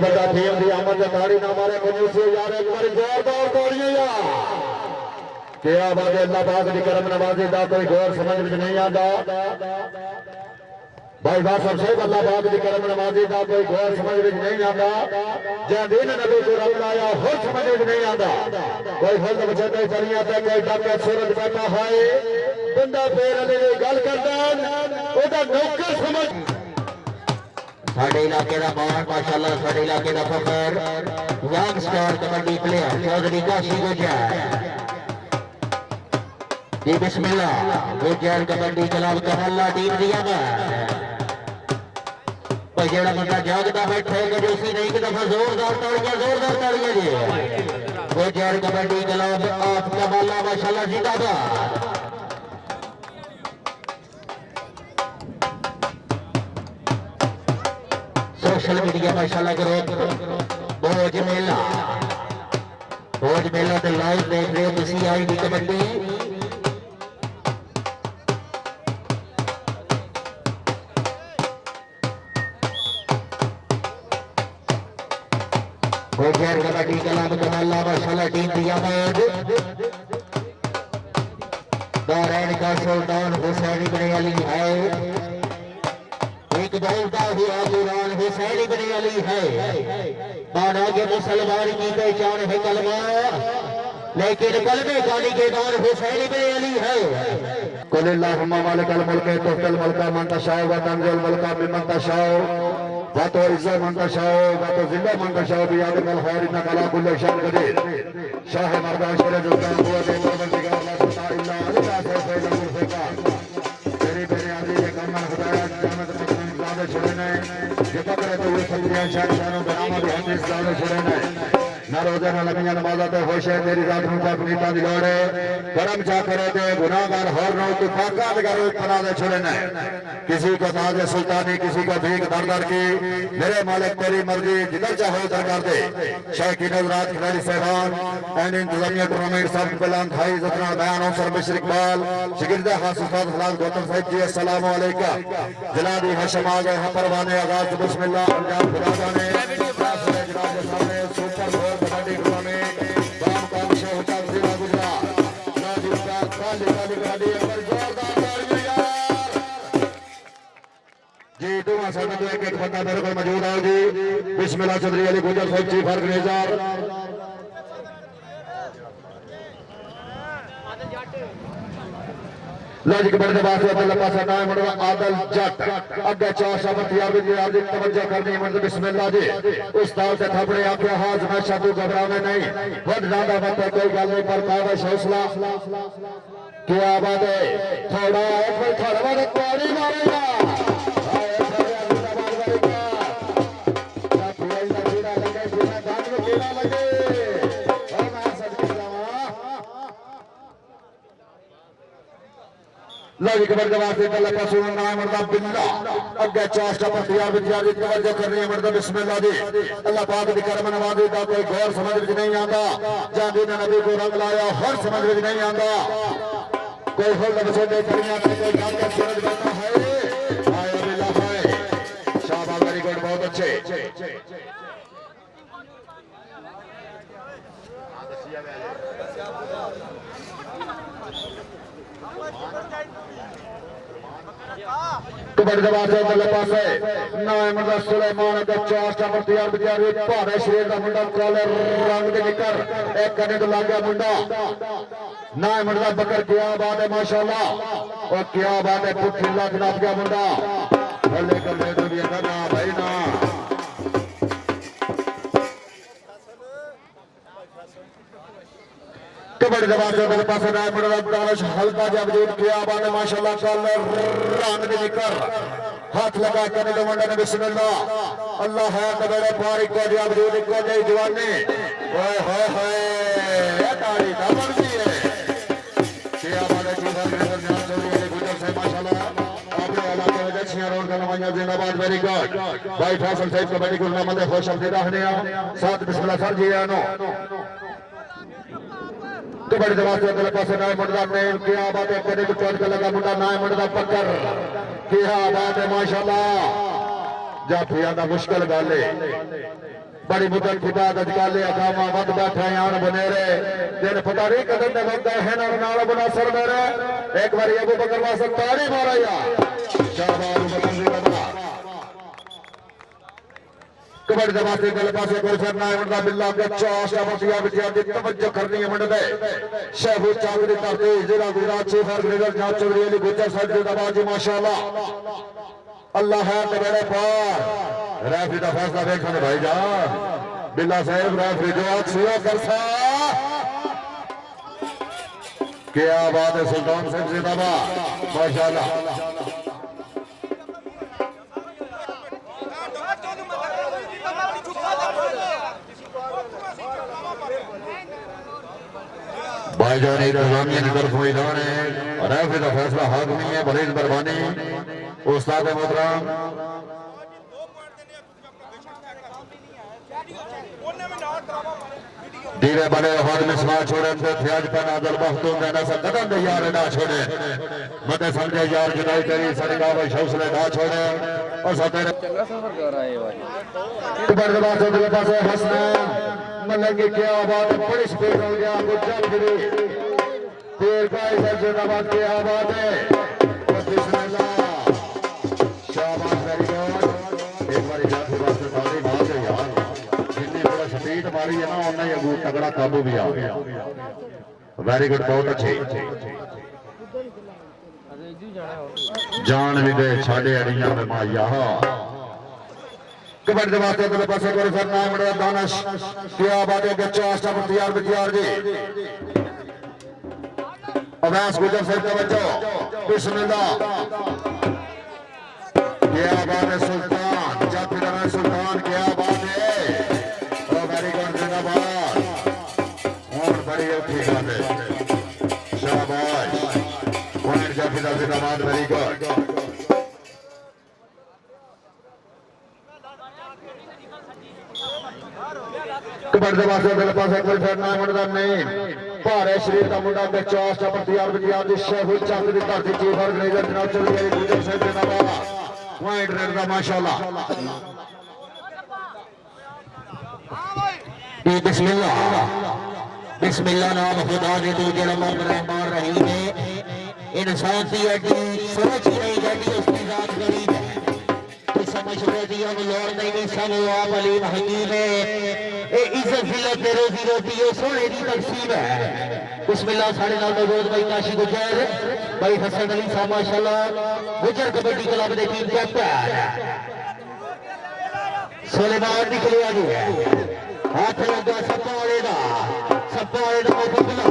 बड़ा टीम की आमद ताड़ी ना मारे मुझे यार एक बार जोरदार ताड़ियां यार क्या बात है। अल्लाह पाक की करम नवाजी का कोई गौर समझ में नहीं आता भाई बात सब सही। अल्लाह पाक की करम नवाजी का कोई गौर समझ में नहीं आता जै दिन नबी को रब लाया हो समझ में नहीं आता। कोई फल बचे नहीं चलिया तो कोई डाके सूरज बैठा है बंदा पैर वाले गल करता ओदा नौकर समझ साडे इलाके का मान माशाअल्लाह साडे इलाके का फखर young star kabaddi player Chaudhary Kashi Gujjar ji बिस्मिल्लाह गुजर कबड्डी क्लब कमला टीम दिया भाई जेड़ा बंदा जागता बैठे कंजूसी नहीं एक दफा जोरदार तालियां जी गुजर कबड्डी क्लब ऑफ कमला माशाअल्लाह जिंदाबाद। सोशल मीडिया माशाअल्लाह ग्रुप भोज मेला तो लाइव देख रहे हो किसी आई डी कबड्डी गुजर कबड्डी क्लब कमला माशाअल्लाह टीम दिया दौरान का सुल्तान हुसैनी बने वाली है बोलता हुआ कुरान हुसैनी बने वाली है माना के मुसलमान की पहचान है कलमा लेकिन कलमे खानी के बाद हुसैनी बने वाली है। कुल्लाहुम्मा मालिकल मुल्क तुअतिल मुल्का मन तशाउ व तंज़िल मुल्का मिमन तशाउ व तुइज़्ज़ु मन तशाउ व तुज़िल्लु मन तशाउ बियदिकल खैर इन्नका अला कुल्लि शैइन क़दीर। शाह मर्दान शेर जुल्तान कुव्वत परवरदिगार ला इलाहा इल्ला अल्लाह सैयदुल मुर्सलीन तेरी मेरे आदि के कमल खुदाया जन्नत में छोड़े ये पकड़े तो ये सल्लियां शान बनामा भी हदीस जाने छोड़े ना रोजा ना लगियां नमाज़ा तो होश है तेरी रात में तक नीता दिलाड़े करम जा करे ते गुनाहगार हर नो तो फाका करो पना दे छोड़े ना किसी को ताज सुल्तानी किसी को भीख दर दर की मेरे मालिक तेरी मर्जी जिधर चाहो उधर कर दे। शेख की नजरात खिलाड़ी सहबान एंड इंतजामिया टूर्नामेंट सब बिलान भाई जितना बयान अवसर बशीर इकबाल शिगिर्द हासिफात हलाल गौतम साहिब जी अस्सलाम वालेकुम जनाबी हशम आ गए हैं परवाने आगाज बिस्मिल्लाह अंजाम खुदा जाने जनाब सामने सुपर फोर कबड्डी टूर्नामेंट बाम का विषय होता जिला गुजरात नादिर का काली काली कबड्डी पर जोरदार तालियां यार जी दुआ सामने तो एक बंदा मेरे को मौजूद है जी बिस्मिल्लाह चौधरी अली गुजर साहब चीफ ऑर्गेनाइजर लॉजिक बढ़ने वास्ते अब्दुल्ला पासा नाम मरवा आदल जट अगे चार शब्द तैयार भी आज तवज्जो करनी है बिस्मिल्लाह जी उस्ताद से थपड़े आपके हाथ में शब्द घबराने नहीं बहुत ज्यादा मत कोई गल नहीं पर काबश हौसला क्या बात है थोड़ा एक बार थोड़ा बात पानी मारेगा लॉजिक बढ़ने वास्ते अल्लाह का सुना नाम मर्दा बिल्लाह अगे चाष्टा पर तैयार विद्यार्थी तवज्जो करनी है मर्दा बिस्मिल्लाह जी अल्लाह पाक की करम नवाजी का कोई गौर समझ में नहीं आता जाने नबी को रंग लाया हर समझ में नहीं आता कोई फल बचे नहीं करिया कोई काम का सूरज बैठा है आया बिल्लाह है शाबाश वेरी गुड बहुत अच्छे कबड्डी दबाते अगले पासे नाम मर्दा सुलेमान अगे चाष्टा पर तैयार विद्यार्थी भारे शरीर का मुंडा काले रंग दे निकर एक करने तो लग गया मुंडा नाम मर्दा बकर क्या बात है माशाअल्लाह और क्या बात है पुट्ठी लाख नाप गया मुंडा भले कर ले दुनिया का ना भाई ना कबड्डी दबाते मेरे पास नाम मर्दा दानिश हल्का जब वजूद किया बात है माशाअल्लाह काले रंग दे निकर हाथ लगा करने तो मंडा ने बिस्मिल्लाह अल्लाह है कबड्डी पारी को दिया वजूद को दे जवानी ओए होए होए ताड़ी का बनती है क्या बात है जी भर ध्यान से गुजर से माशाअल्लाह अपने इलाके में दक्षिण रोड का नवाजा जिंदाबाद वेरी गुड भाई फैसल साहब कबड्डी को नाम दे खुश अब्दुल्ला रहने साथ बिस्मिल्लाह सर जी आनो कबड्डी दबाते अगले पासे नाय मुंडा ने क्या बात है कने को चोट का लगा मुंडा नाय मुंडा पकड़ क्या बात है माशाअल्लाह जाफिया का मुश्किल गल है बड़ी मुद्दत की बात अजकाले अकामा वध बैठे यान बनेरे दिन पता नहीं कदम दे वक्त है ना नाल बना सर मेरे एक बार अबू बकर वास्ते ताड़ी मारा या शाबाश अबू बकर जी बाबा कबड्डी दे वास्ते गल पासे कोई फिरना है उनका बिल्ला के चाश का बतिया बिटिया दी तवज्जो करनी है मंड दे शहबू चावड़ी करते जिला गुजरात से फर ग्रेडर जांच चौधरी अली गुज्जर साहब जी दबाजी माशाल्लाह अल्लाह है बड़े पार रेफरी का फैसला देखने भाईजान बिल्ला साहब रेफरी जो आज सिया करसा क्या बात है सुल्तान सिंह जिंदाबाद माशाल्लाह भाईजान रजामिया की तरफ मैदान है और रेफरी का फैसला हाकमी है बरीज मेहरबानी उस्ताद मोहतरम धीरे बड़े हाथ में समा छोड़े फ्याज पर नादल बख्तों में ना कदम दे यार ना छोड़े मते समझे यार जुदाई तेरी सड़का व हौसले ना छोड़े और सतेरे चंगा सफर कर रहा है भाई कबड्डी बात के पास हंसना मतलब कि क्या बात बड़ी स्पीड हो गया गुज्जर फिरी तीर का इधर जिंदाबाद क्या बात है बिस्मिल्लाह शाबाश वेरी गुड एक बार जाफी वास्ते ताली मार दे यार जितनी बड़ा स्पीड मारी है ना उतना ही अगू तगड़ा काबू भी आ गया वेरी गुड बहुत अच्छे जान भी दे छाड़े अड़ियां में माया कबड्डी वास्ते अगले पासे कोई फिरना है मुंडा दानिश क्या बात है बच्चा आस्था बख्तियार बख्तियार जी अवैस गुजर साहब का बच्चो बिस्मिल्लाह क्या बात है सुल्तान जाफी का सुल्तान क्या बात है ओ वेरी गुड जिंदाबाद और बड़ी अच्छी बात है शाबाश पॉइंट जाफी का जिंदाबाद वेरी गुड कबड्डी वास्ते अगले पासे कोई फिरना है मुंडा नहीं भारे शरीर का मुंडा के चौस का बख्तियार बख्तियार दी शेखुल चंद दी धरती चीफ ऑर्गेनाइजर जनाब चौधरी गुजर साहब जिंदाबाद पॉइंट रेड का माशाल्लाह बिस्मिल्लाह बिस्मिल्लाह नाम खुदा दे तू जड़ा रहमान रहीम है इंसान की हड्डी समझ नहीं जाती उसकी जात गरीब है तो समझ रहे दिया लोड़ नहीं सब आप अलीम हकीम है ए इज्जत जिल्लत दे रोजी रोटी ये सोने दी तकसीम है बिस्मिल्लाह साढ़े नाल मौजूद भाई काशी गुजर भाई हसन अली साहब माशाल्लाह गुजर कबड्डी क्लब दे टीम कैप्टन सुलेमान निकले आगे हाथ लगा सप्पा वाले दा मुकबला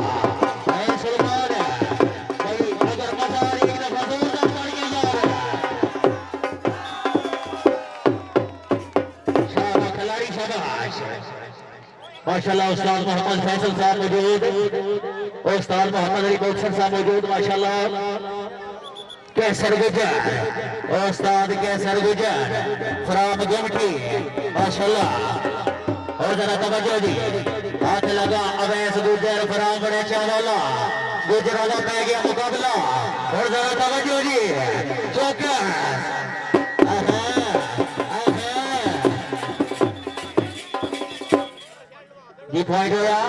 है सुलेमान भाई अगर मजा आ रही है एक दफा जोरदार तालियां यार शाबाश खिलाड़ी शाबाश माशाल्लाह उस्ताद मोहम्मद फैसल साहब मौजूद उस्ताद मोहम्मद अली बख्शर साहब मौजूद माशाल्लाह कैसर गुजर उस्ताद कैसर गुजर फराम गुमटी माशाल्लाह और जरा तवज्जो दी हाथ लगा अवैस गुजर फराम बड़े चावला गुजराला पै गया मुकाबला और जरा तवज्जो दी चौका जी पॉइंट होया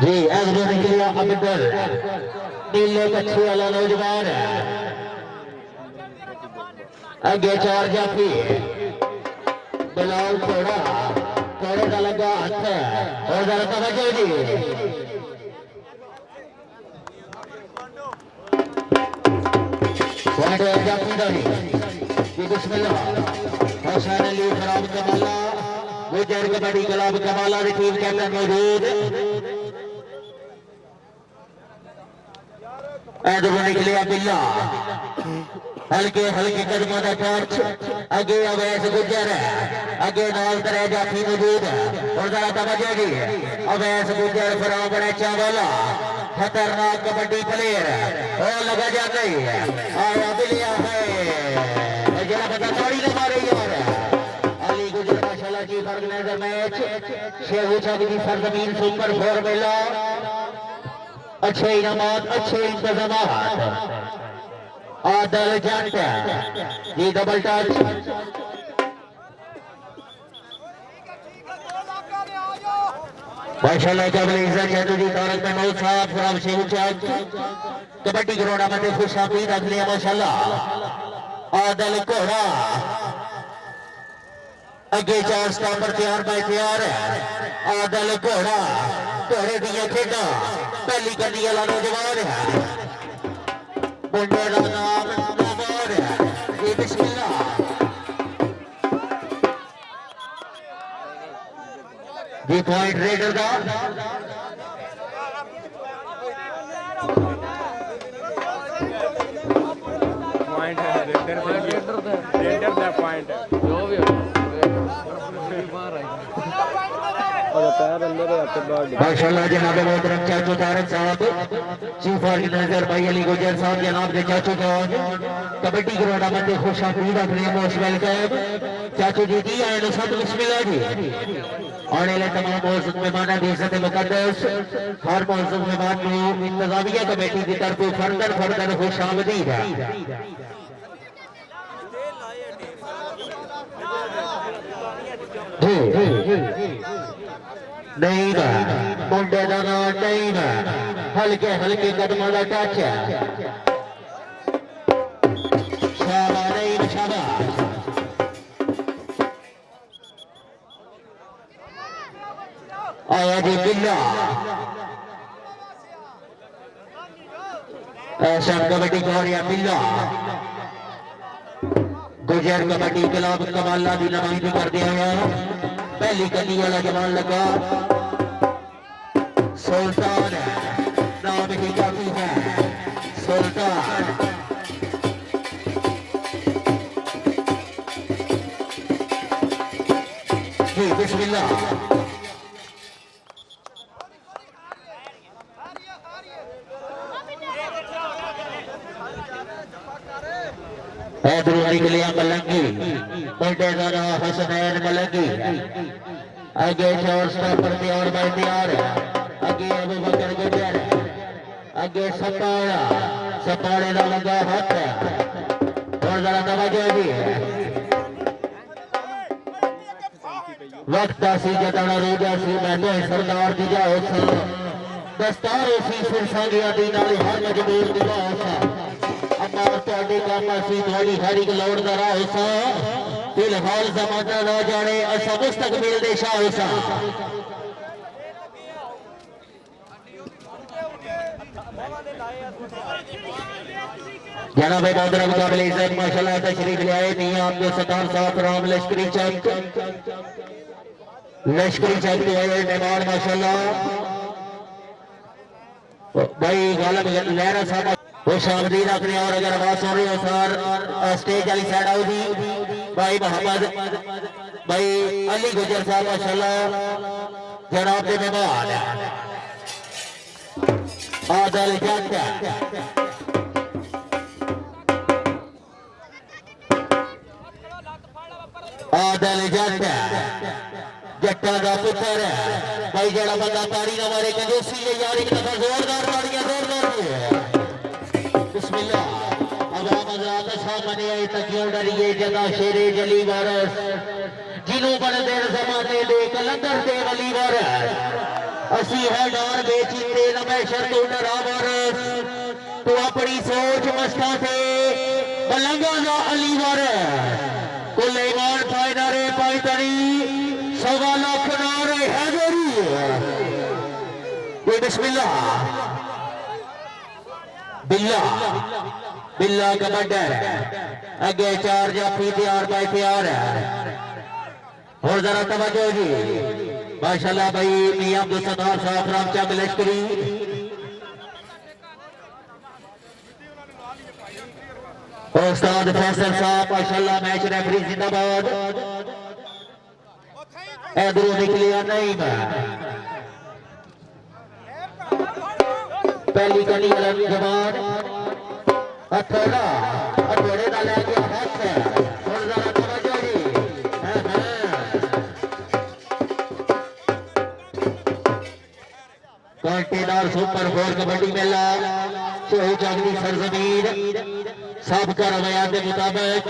जी अगले निकलिया अब्दुल नीले कच्छे वाला नौजवान आगे चार जाफी बिलाल थोड़ा थोड़े का लगा हाथ और जरा तवज्जो जी पॉइंट जाफी दानी जी बिस्मिल्लाह हसन अली खराब कमाला गुजर कबड्डी क्लब कमाला की टीम कैप्टन मौजूद निकलिया बिल्ला हल्के हल्के कदमों का टॉर्च अगे अवैस गुजर अगे नाल तरह जाफी मौजूद और जरा तवज्जो जी अवैस गुजर फराम बड़े चावला खतरनाक कबड्डी प्लेयर और लगा जाता ही आया बिलिया है कराची ऑर्गेनाइजर मैच शेहू चक की सरजमीन सुपर 4 मेला अच्छे इनामात अच्छे इंतजाम आदल जंट जी डबल टच माशाल्लाह जबल इज्जत जदू जी तारक महमूद साहब फ्रॉम शेहू चक कबड्डी ग्राउंड में खुश आमदीद अगले माशाल्लाह आदल घोड़ा अगे 4 स्टॉपर तैयार बाय तैयार है आदल घोड़ा घोड़े दियां खेडां पहली गड्डी वाला नौजवान है मुंडे का नाम नौजवान है ये बिस्मिल्लाह जी पॉइंट रेडर का पॉइंट है रेडर दा पॉइंट है जो भी हो बाहर आई और पैर अंदर है आपके बाद माशाल्लाह जनाब मोहतरम चाचू तारक साहब चीफ ऑर्गेनाइजर भाई अली गुजर साहब जनाब के चाचू जान कबड्डी ग्राउंड में खुश आमदीद अपने मोस्ट वेलकम चाचू जी आए नो सब बिस्मिल्लाह जी आने वाले तमाम मौजूद मेहमान की इज्जत मुकद्दस हर मौजूद मेहमान को इंतजामिया कमेटी की तरफ फर्दर खुश आमदीद है नहीं मुंडे का नाम नहीं हल्के हल्के कदमों का टच है शाबाश नहीं शाबाश आया जी बिल्ला ऐसा कबड्डी गौरिया बिल्ला गुजर कबड्डी क्लब कमाला की नुमाइंदगी करते हैं पहली गली वाला जवान लगा सुल्तान नाम ही काफी है सुल्तान जी बिस्मिल्लाह हैदरुआरी के लिए मलंगी मुंडेदारा हसनैन मलंगी आगे चार स्टॉपर तैयार बाय तैयार आगे अबू बकर गुजर आगे सपाड़े का लगा हाथ और जरा तवज्जो जी वक्त सी जताना रोजा सी मैं सरदार दी जाओ दस्तार सी सुरसांगिया दी नाल हर मजबूर दी बात अमर तोड़ी काम सी थोड़ी हरी लौड़ दा राह सा फिलहाल जमाना ना जाने असा मुस्तकबिल दे शाह सा जनाब बहादुर मुकाबले इज्जत माशाल्लाह तशरीफ ले आए थे आपके सरदार साहब राम लश्करी चक के आए मेहमान माशाल्लाह भाई गालब लहरा साहब खुश आमदीद अपने और अगर आवाज सुन रहे हो सर स्टेज वाली साइड आओ जी भाई मोहम्मद भाई अली गुजर साहब माशाल्लाह जनाब के मेहमान आदल जट आदल जट जट्टा का पुत्र भाई जड़ा बंदा ताड़ी ना मारे कंजूसी है यार एक दफा जोरदार ताड़ियां जोरदार बिस्मिल्लाह अब आप हजरात सामने आए तकियों डरिए जदा शेरे जली वारस जिन्हों बड़े देर जमाने दे कलंदर दे वली वारस असी है डार बेची ते नमेशर तो डरा वारस तो अपनी सोच मस्ता थे बलंगा ना अली वारस कुल ईमान फायदा रे पाई तरी सवा लाख नारे हैदरी ये बिस्मिल्लाह बिल्ला बिल्ला कबड्डर अगे चार जाफी तैयार बाय तैयार है और जरा तवज्जो जी माशाल्लाह भाई मियां अब्दुल सत्तार साहब राम चक लश्करी उस्ताद फैसल साहब माशाल्लाह मैच रेफरी जिंदाबाद इधरों निकलिया नहीं पहली गली वाला जवान अथोड़ा अथोड़े का लेके हाथ है और जरा तवज्जो जी पाटीदार सुपर 4 कबड्डी मेला सोहू जागरी सरजमीन साबका रवैया के मुताबिक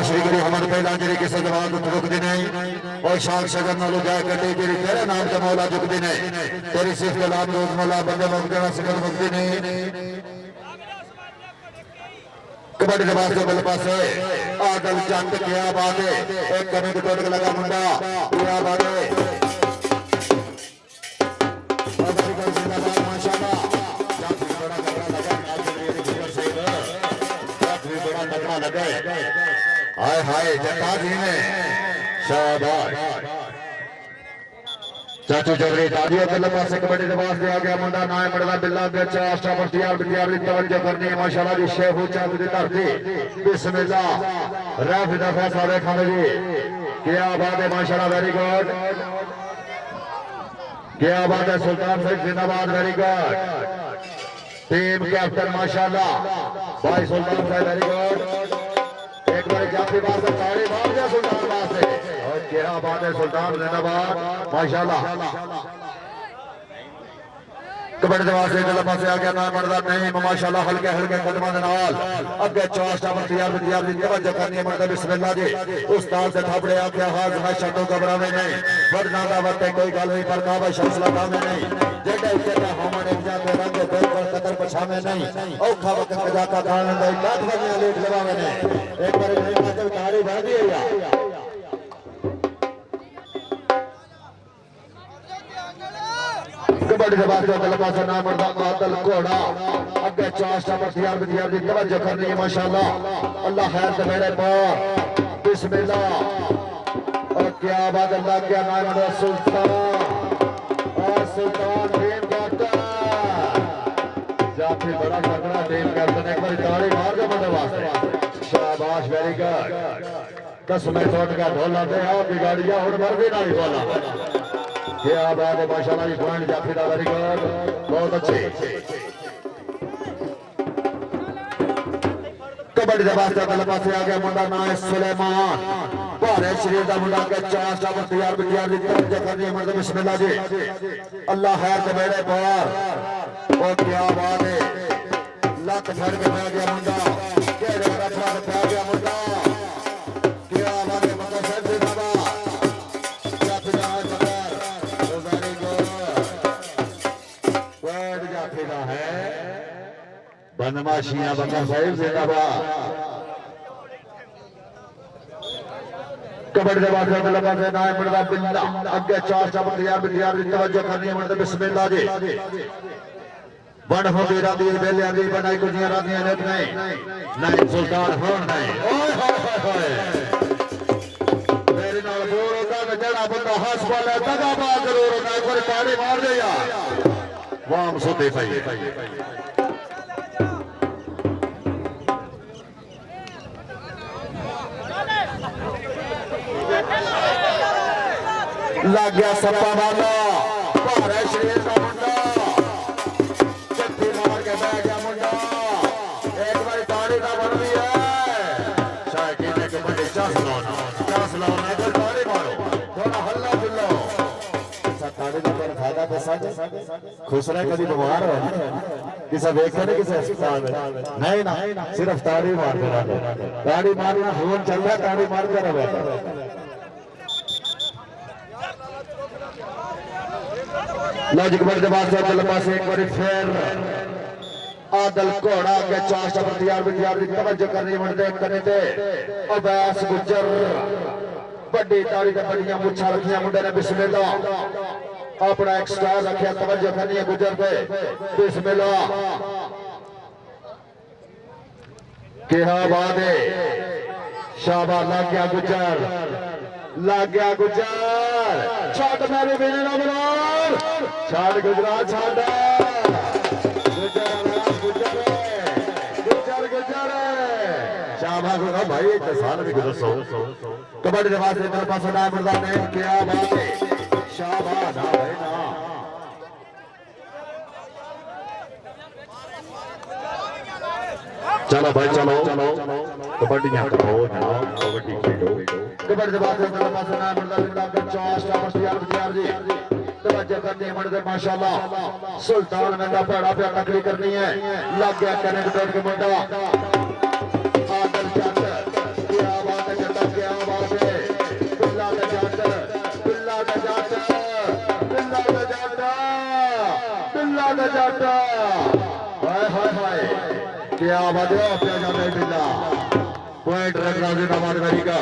श्री गुरु हमर पहला जेरी किसे जवान रुक देने और शान शगन नालो जाय करते जेरी तेरे नाम का मौला झुक देने तेरी सिर्फ कलाम रोज मौला बंदे मुक्ति सकल मुक्ति ने कबड्डी के वास्ते बल पासे आदल चंद क्या बात है एक कमी को टोट लगा मुंडा क्या बात है अबरी को जिंदाबाद माशाल्लाह जात बड़ा तगड़ा लगा जात बड़ा तगड़ा लगा हाय हाय जटा जी ने शाबाश चाचू चौधरी तालियों के लंबा से कबड्डी के वास्ते आ गया मुंडा नाय मड़दा बिल्ला के अच्छा अष्टापष्टियार बिटियार की तवज्जो करनी है माशाल्लाह जी शेख ऊंचा की धरती बिस्मिल्लाह रफ दफा सारे खाने जी क्या बात है माशाल्लाह वेरी गुड क्या बात है सुल्तान साहब जिंदाबाद वेरी गुड टीम कैप्टन माशाल्लाह भाई सुल्तान साहब वेरी गुड एक बार जाफी बात से ताड़ी मार दिया सुल्तान बात से और क्या बात है सुल्तान जिंदाबाद माशाल्लाह कबड्डी दवा से गलबा से आ गया ना मर्दा नहीं माशाल्लाह हल्के हल्के कदमां दे नाल अगे चौस्टा पर तैयार दी तवज्जो करनी है मर्दा बिस्मिल्लाह जी उस्ताद से थापड़े आख्या हाज है शब्दों घबरावे नहीं वरना दा वते कोई गल नहीं पर काबा शमसला कामे नहीं जेडे उते दा हमने जाते रंग दे पर कदर पछावे नहीं औखा वक्त कजा का गान दे काट बनिया लेट लगावे नहीं एक बार नहीं माते ताड़ी भर दी या कबड्डी के बाद गलबा से ना मर्दा आदल घोड़ा अगे चौस्टा पर तैयार दी तवज्जो करनी है माशाल्लाह अल्लाह खैर से मेरे पार बिस्मिल्लाह और क्या बात अल्लाह क्या नाम है सुल्तान और सुल्तान टीम कैप्टन जाफी बड़ा तगड़ा टीम कैप्टन एक बार ताड़ी मार दो मेरे वास्ते शाबाश वेरी गुड कसमें तोड़ का ढोला दे आओ बिगाड़िया और मर भी नहीं बोला क्या बात है माशाल्लाह जी पॉइंट जाफी दा वेरी गुड बहुत अच्छे कबड्डी के वास्ते गलबा से आ गया मुंडा नाम है सुलेमान भारे शरीर का मुंडा के चार पर तैयार दी तवज्जो करनी है मर्द बिस्मिल्लाह जी अल्लाह खैर के बेड़े पार और क्या बात है लत फड़ के बैठ गया मुंडा केड़े रफा पे आ गया मुंडा क्या बात है मतलब सर से बाबा बनमाशियां बंदा साहिब जिंदाबाद कबड्डी के बाद गलबा से नाम मर्दा बिल्ला अगे चौस्टा पर तैयार दी तवज्जो करनी है मर्द बिस्मिल्लाह जी बड़ हो गई राती बेलिया दी बनाई कुजियां रातियां ने नहीं सुल्तान होन नहीं ओए होए होए मेरे नाल बोल होता कि जड़ा बंदा हंस वाला दगाबाज जरूर होता एक बार ताड़ी मार दे यार वाम सुते पई लग गया सप्पा वाला भारे शरीर का मुंडा चट्टी मार के बह गया मुंडा एक बार ताड़ी का बन भी है शायद कहने के बड़े चस लाना एक बार ताड़ी मारो थोड़ा हल्ला जुल्लो ताड़ी का पर फायदा पैसा खुश रहे कभी बीमार हो किसी देखते नहीं किसी अस्पताल में नहीं ना सिर्फ ताड़ी मारते रहते ताड़ी मारना फोन चल रहा ताड़ी मारते रहे लॉजिक वर्ग वास्ते गलबा से एक बार फिर आदल घोड़ा के चार पर तैयार की तवज्जो करनी बनते करने थे अवैस गुजर बड़ी ताड़ी ते बड़ियां मुच्छां रखियां मुंडे ने बिस्मिल्लाह अपना एक स्टार रखिया तवज्जो करनी है गुजर पे बिस्मिल्लाह क्या बात है शाबाश लग गया गुजर छाट मेरे बेने ना बराबर छाट गुजरात छाट गुजर शाबाश होगा भाई एक साल भी गुजर सो कबड्डी के बाद मेरे पास ना मर्दा ने क्या बात है शाबाश ना भाई ना चलो भाई चलो कबड्डियां करो ना कबड्डी खेलो कबड्डी के बाद पास ना मर्दा जिंदा का चास्टा मस्तियार बियार जी तवज्जो करते हैं मर्द माशाल्लाह सुल्तान मेरा बड़ा पे तकली करनी है लग गया कनेक्टर के मुंडा आदल जट क्या बात है जट क्या बात है बिल्ला का जट बिल्ला का जट बिल्ला का जट बिल्ला का जट हाय हाय हाय क्या बात है क्या जाता है बिल्ला पॉइंट रख राजी नमाज मेरी का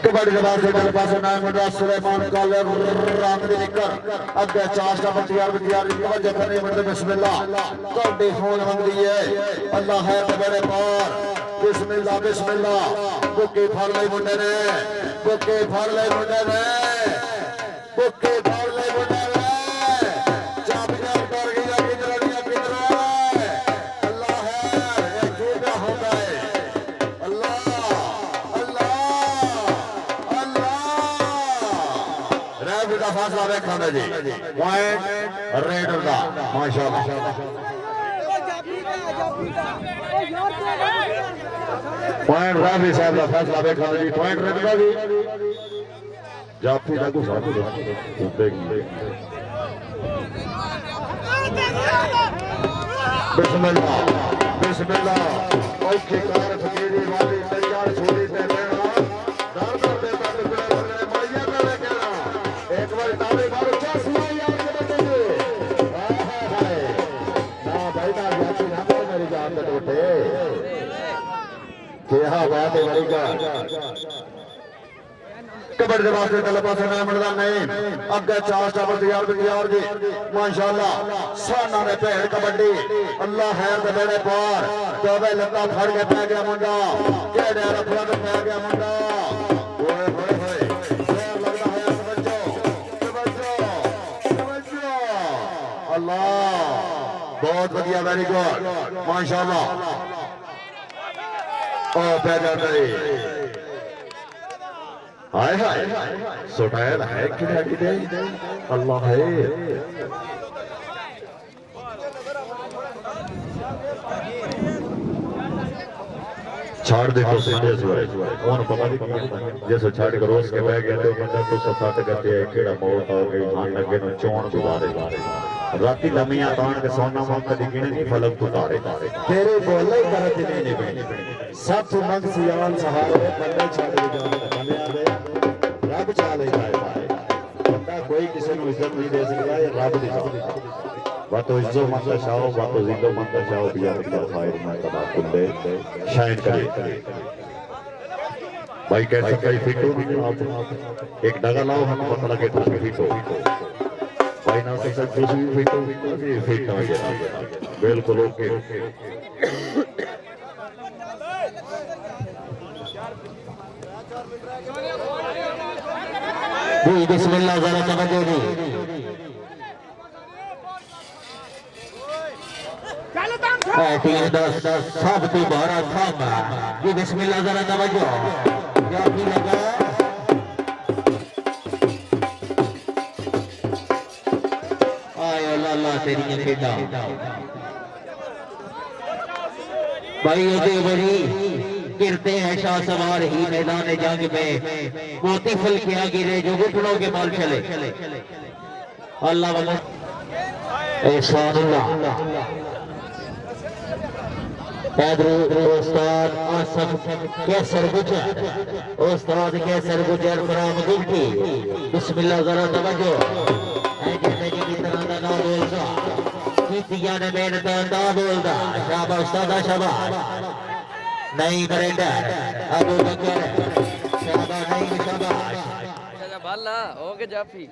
कबड्डी के बाद मेरे पास नाम मुंडा सुलेमान काले राम दी निकर अगे चास्टा बतियार बतियार तवज्जो करनी मर्द बिस्मिल्लाह कबड्डी होने मंगदी है अल्लाह है ते बड़े पार बिस्मिल्लाह बिस्मिल्लाह बुके फड़ ले मुंडे ने बुके फड़ ले मुंडे ने बुके फड़ ले मुंडे ने चाबियां कर गया किधरिया किधर अल्लाह है ये झूठा होता है अल्लाह का फासला देखा जी पॉइंट रेडर का माशाल्लाह पॉइंट रावी साहब का फैसला देखा जी पॉइंट रेडर का भी जाफी का गुस्सा बिस्मिल्लाह बिस्मिल्लाह ओके कार फकीरी वाली तैयार छोड़ी से लेना दर दर देता तो मेरे मैया का लेना एक बार ताली मारो चश्मा यार के बच्चे हाय हाय ना भाई ना जाती ना मेरी जान के टूटे क्या बात है बड़ी का कबड्डी के वास्ते तले पासे ना मरदा नहीं अगे चार चावल तैयार जी माशाल्लाह साना ने भेड़ कबड्डी अल्लाह खैर दे बेड़े पार दोवे लत्ता फड़ के पै गया मुंडा केड़े रफड़ा ते पै गया मुंडा ओए होए होए शेर लगदा है तवज्जो अल्लाह बहुत बढ़िया वेरी गुड माशाल्लाह ओ पै जाता है हाय हाय सुटैल है खिलाड़ी अल्लाह है छाड़ दे तो सीधे जुए कौन पता नहीं जैसे छाड़ के रोज के बह गया तो बंदा तो सफाट करते है केड़ा मौत आ गई मान लगे न चोण गुजारे राती लमियां तान के सोना मां कदी गिने नहीं फलक उतारे तेरे बोले करत नहीं बने सब मंग सियान सहारे बंदे छाड़ के बने आवे रब चाले जाए बंदा कोई किसी को इज्जत नहीं दे सकता ये रब दी जान बातो इज्जो मंदा शाओ बातो जिंदो मंदा शाओ बिया के खायर में कदा कुंडे शाइन करे भाई कैसे कई फिटो आप एक डगा लाओ हम पता लगे तो फिटो भाई ना से सब दूसरी फिटो फिट हो गया बिल्कुल ओके जी बिस्मिल्लाह जरा तवज्जो दी टीम 10 सब तो बाहर था जी बिस्मिल्लाह जरा तवज्जो क्या भी लगा आयो लाला तेरी खेड़ा भाई ये बड़ी गिरते हैं शाह सवार ही मैदान जंग में मोती फल किया गिरे जो घुटनों के बाल चले अल्लाह उस्ताद आसफ कैसर गुजर उस्ताद कैसर गुजर फराम गुल्टी बिस्मिल्लाह जरा तवज्जो ऐसे जी की तरह का ना बोलता कीतिया ने मेहनत ना बोलता शाबाश उस्ताद शाबाश नहीं बरेंडर अबू बकर शाबाश नहीं शाबाश अच्छा बाला ओके जाफी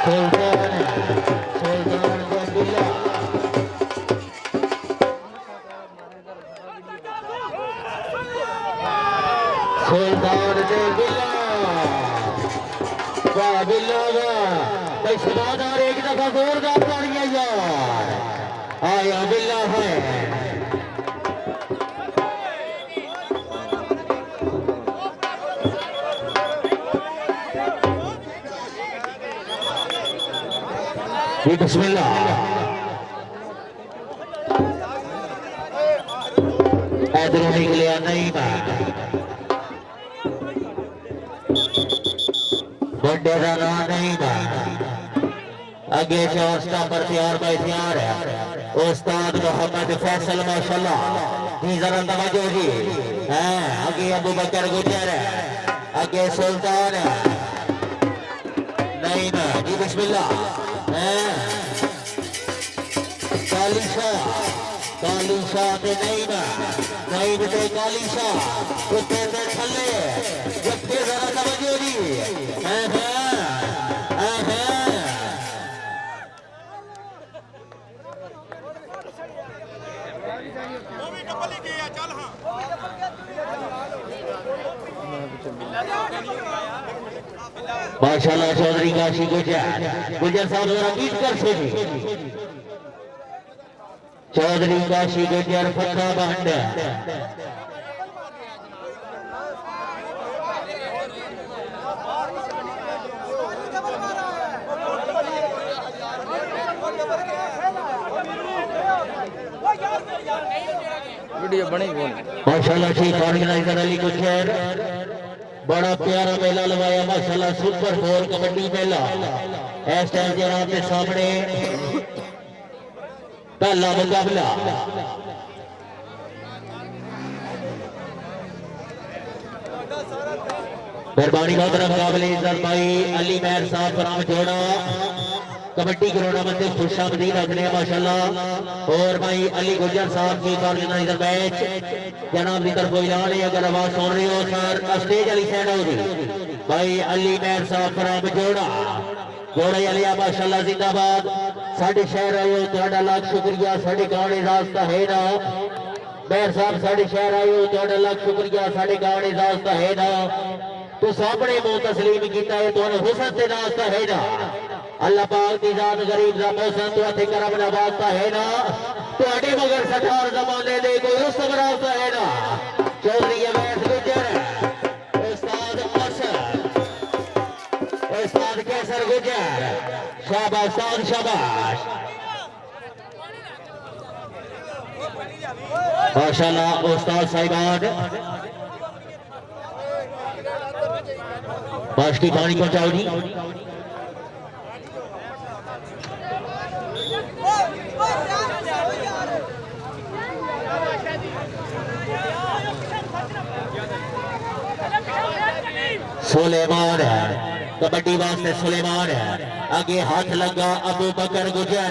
सुल्तान गंदिला सुल्तान बिल्ला भाई सुबादार एक दफा जोरदार तालियां यार आया बिल्ला है जी बिस्मिल्लाह इधरों निकलिया नहीं बड़े का ना नहीं अगे चौस्ता पर तैयार बाई तैयार है उस्ताद मोहम्मद फैसल माशाल्लाह जी जरा तवज्जो जी हैं आगे अबू बकर गुजर है आगे सुल्तान है नहीं ना जी बिस्मिल्लाह हैं कालीशा ते नहीं ना नहीं बेटे कालीशा कुत्ते ते थल्ले जब जरा तवज्जो जी हैं माशाल्लाह चौधरी काशी गुजर साहब जरा कीट कर से चौधरी काशी गुजर फत्ता बंड वीडियो बनी कौन माशाल्लाह चीफ ऑर्गेनाइजर अली गुजर बड़ा प्यारा मेला लगाया माशाल्लाह सुपर 4 कबड्डी मेला इस टाइम जनाब के सामने पहला मुकाबला मेहरबानी मोहतरम काबिल इज्जत भाई अली मेहर साहब फराम जोड़ा कबड्डी करोड़ा बंदे खुशामदीद रखने माशाल्लाह और भाई अली गुजर साहब की ऑर्गेनाइजर मैच जनाब की तरफ ऐलान है अगर आवाज सुन रहे हो सर स्टेज वाली साइड हो जी भाई अली मेहर साहब फराम जोड़ा जोड़े अलिया माशाल्लाह जिंदाबाद साडे शहर आए हो तुहाडा लाख शुक्रिया साडे गाने रास्ता है ना मेहर साहब साडे शहर आए हो तुहाडा लाख शुक्रिया साडे गाने रास्ता है ना तो सामने मुंह तस्लीम कीता है तुहानू हुस्न ते रास्ता है ना अल्लाह पाक दी जात गरीब दा मौसम तो हथे करम दा वास्ता है ना तुहाडे मगर सरदार जमाने दे कोई रुस्तम रास्ता है ना चौधरी अवैस गुजर उस्ताद उस्ताद कैसर गुजर शाबाश उस्ताद शाबाश माशाल्लाह उस्ताद साहिबान बाशकी पानी पहुंचाओ जी सुलेमान है कबड्डी वास्ते सुलेमान है आगे हाथ लगा अबू बकर गुजर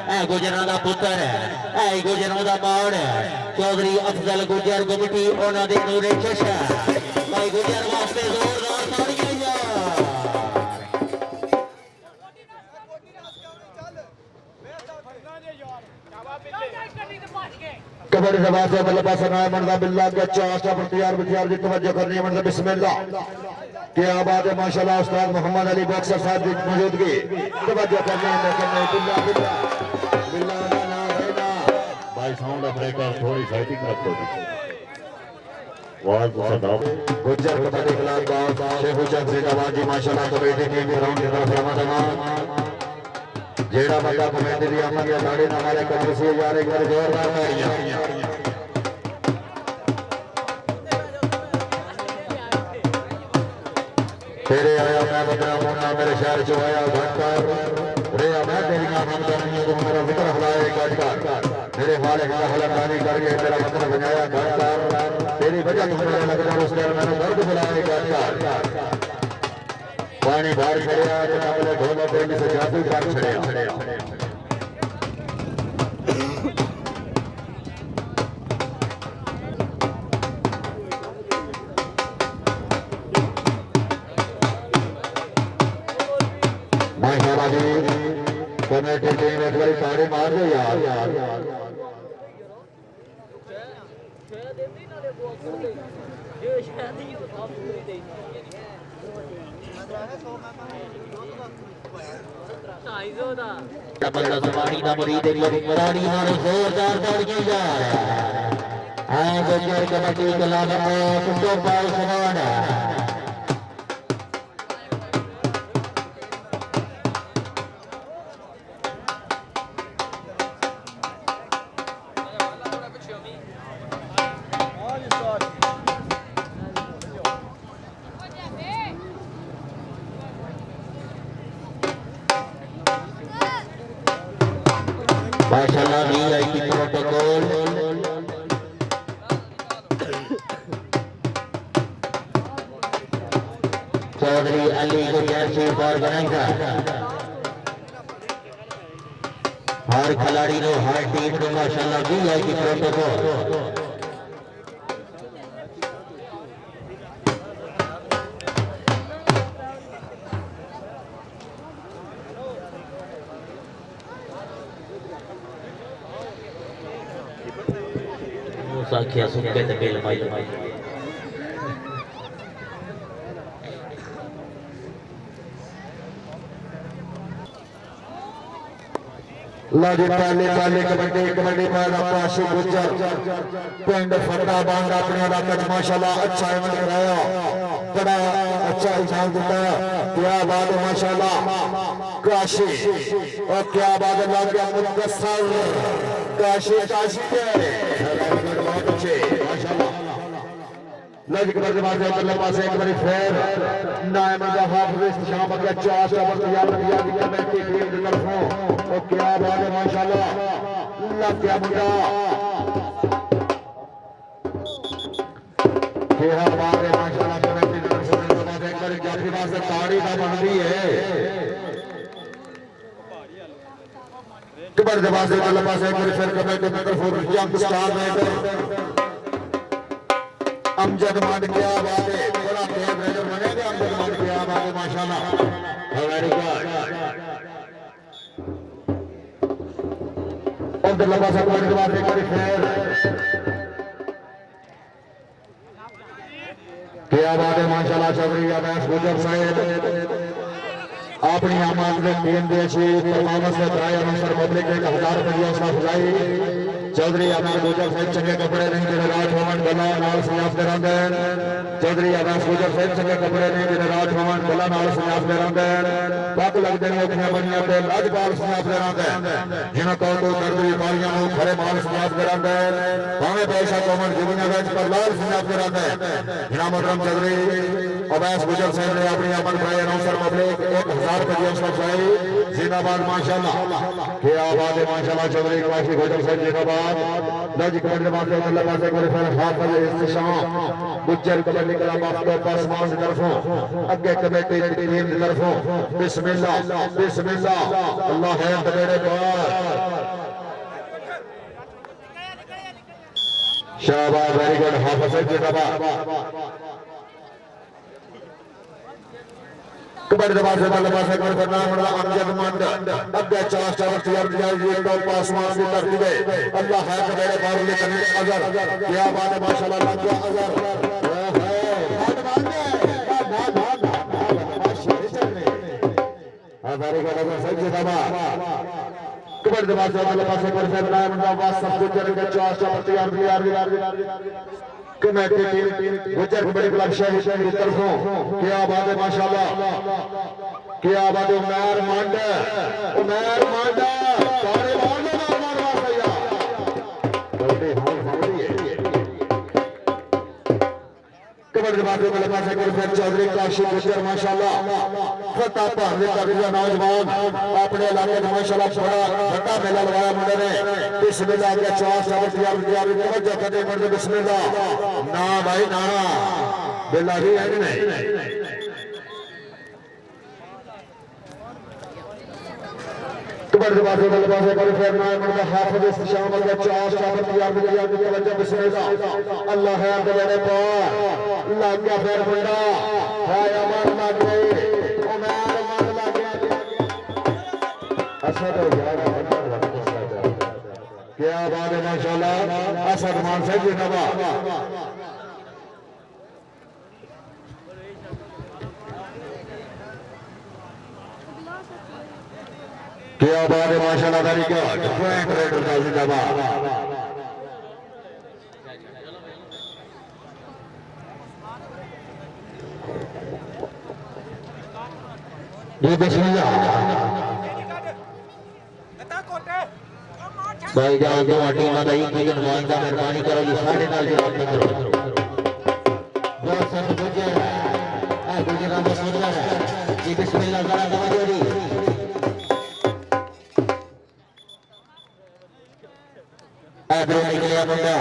है गुजरा का पुत्र है गुजरा का मान है चौधरी अफजल गुजर गुमटी उन्होंने दे नूरे चश है भाई गुजर वास्ते जोरदार तालियां कबड्डी जवाब से बल्ला सना मर्दा बिल्ला के चाचा पर तैयार बिटियार की तवज्जो करनी है मर्दा बिस्मिल्लाह क्या बात है माशाल्लाह उस्ताद मोहम्मद अली बॉक्सर साहब की मौजूदगी तवज्जो करनी है बिल्ला बिल्ला बिल्ला ना ना भाई साउंड ऑपरेटर थोड़ी सेटिंग रखो वाह गुजर कबड्डी क्लब गांव शेख हुसैन जिंदाबाद जी माशाल्लाह कबड्डी टीम ग्राउंड की तरफ रवाना जेड़ा बंदा कमेटी दी आमद या गाड़ी ना मारे कदम से यार एक बार जोरदार तालियां तेरे आया मैं बदरा मोना मेरे शहर जो आया घटकर रे मैं तेरियां हमदर्दियों को मेरा जिक्र हलाए घटकर मेरे हाल का हलाकानी करके तेरा बदर बजाया घटकर तेरी वजह से मेरे लगना उस दिन मैंने दर्द बुलाए घटकर पानी बाहर छड़िया तो अपने ढोला पेंड से जादू कर छड़िया माशाल्लाह जी कमेटी टीम एक बार ताड़ी मार दो यार बंदा जबानी दा मुरीद ताड़ी मारो जोरदार ताड़ियां जा रहा है गुजर कबड्डी क्लब कुंडो पाल समान विलायती प्रोटोकॉल चौधरी अली गुजर पर बनाएगा हर खिलाड़ी नो हर टीम नो माशाल्लाह विलायती प्रोटोकॉल साखिया सुनके ते बेल माई लाजी पहले कबड्डी पर आशु गुजर पिंड फटाबांड अपने इलाके में माशाल्लाह अच्छा इवेंट कराया बड़ा अच्छा इनाम दिता क्या बात है माशाल्लाह काशी और क्या बात है लग गया मुदस्सर काशी के बहुत अच्छे माशाल्लाह लज के बाद अगले पास एक बार फिर नायम का हाफिज शाम के चार चावल तैयार किया कमेटी टीम की तरफों और क्या बात है माशाल्लाह लग गया मुंडा क्या बात है माशाल्लाह कमेटी की तरफ से एक बार जाफरी बात से ताड़ी का बन रही है कबड्डी बात से अगले पास एक बार फिर कमेटी की तरफ जंप स्टार में अमजद मान क्या बात है बड़ा तेज रेडर बनेगा अमजद मान क्या बात है माशाल्लाह वेरी गुड और लंबा सा पॉइंट के बाद एक बार फिर क्या बात है माशाल्लाह चौधरी अवैस गुजर साहब अपनी आमद में टीम देशी परफॉर्मेंस में कराया अनुसार पब्लिक 1000 रुपये की हौसला अफजाई चौधरी अवैस गुजर साहब चंगे कपड़े नहीं दिन रात होवन गला नाल संयास करांदे चौधरी अवैस गुजर साहब चंगे कपड़े नहीं दिन रात होवन गला नाल संयास करांदे पग लगदे ने ओखियां बनियां ते लाजपाल संयास करांदे जिन्हां कोल कोई दर्द बीमारियां नु खरे माल संयास करांदे भावे बेशक होवन दुनिया विच पर लाल संयास करांदे जिन्हां मोहतरम चौधरी अवैस गुजर साहब ने अपनी अमन भाई अनाउंसर पब्लिक 1000 रुपये की हौसला अफजाई जिंदाबाद माशाल्लाह क्या बात है माशाल्लाह चौधरी काशी गुजर साहब जिंदाबाद लज कबड्डी बात है अल्लाह पास एक बार हाफिज इस्तिशाम गुजर कबड्डी क्लब ऑफ टॉप आसमान की तरफों आगे कमेटी की टीम की तरफों बिस्मिल्लाह अल्लाह है तेरे पार शाबाश वेरी गुड हाफिज जिंदाबाद कबड्डी दबा से बल्ले पास एक बार नाम बड़ा अमजद मंड अगे चार चार तैयार ये टॉप आसमान की धरती पे अल्लाह है तेरे पार लेकिन अजर क्या बात है माशाल्लाह लग गया कबड्डी दबा से बल्ले पास एक बार नाम बड़ा वास सब कुछ करके चार चार तैयार कमेटी टीम गुजर कबड्डी क्लब शहर की तरफों क्या बात है माशाल्लाह क्या बात है उमर मांडा सारे मार भैया कबड्डी बात है पास एक चौधरी काशी गुजर माशाल्लाह फटा भाने का नौजवान अपने इलाके में माशाल्लाह बड़ा बड़ा मेला लगाया मुंडे ने बिस्मिल्लाह के चार चावल तैयार तवज्जो करते मर्द बिस्मिल्लाह ना भाई ना बेला भी है नहीं कबड्डी बात है पास एक फिर ना मुंडा हाफिज इस्तिशाम के चार चावल तैयार तवज्जो बिस्मिल्लाह अल्लाह है तेरे पार लग गया फिर मुंडा हाय अमर लग गए उमर मन लग गया अच्छा तो यार क्या बात है माशाल्लाह असद मान साहब जिंदाबाद क्या बात है माशाल्लाह वेरी गुड फ्रैंक रेडर का जिंदाबाद ये बिस्मिल्लाह भाई जान दो टीम का एक ही नुमाइंदा मेहरबानी करो जी साढ़े नाल जवाब करो बहुत सब गुजर है गुजर का सुंदर है जी बिस्मिल्लाह जरा तवज्जो दी इधरों निकलिया मुंडा